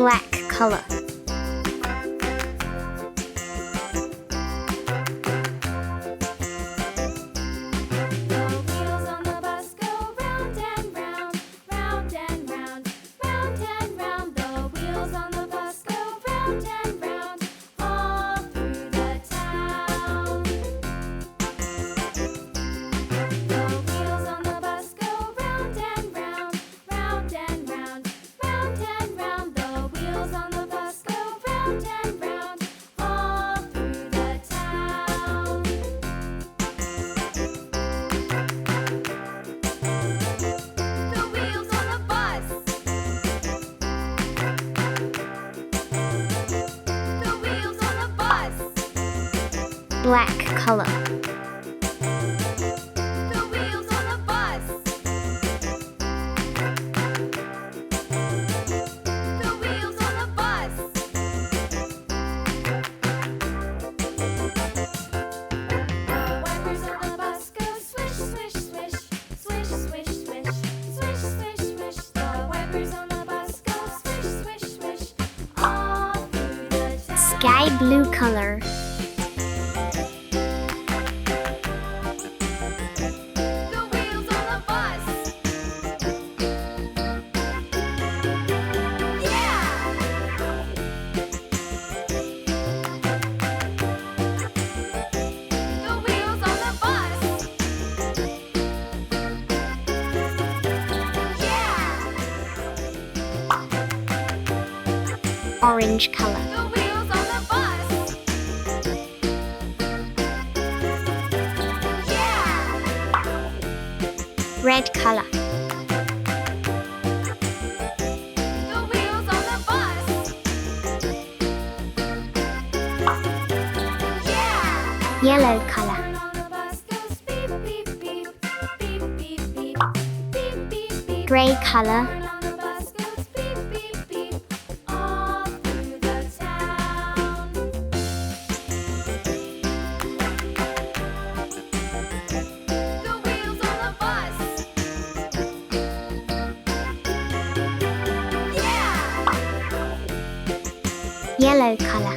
black color. Black color. The wheels on the bus. The wheels on the bus. The wipers on the bus go swish, swish, swish, swish, swish, swish, swish, swish, swish. The wipers on the bus go swish, swish, swish, all through the town. Sky blue color. Orange color. The wheels on the bus. Yeah. Red color. The wheels on the bus. Yeah. Yellow color. On the bus goes beep, beep, beep, beep, beep, beep, beep, beep, beep. Gray color. On the bus goes beep, beep, beep, all through the town. The wheels on the bus. Yeah. Yellow color.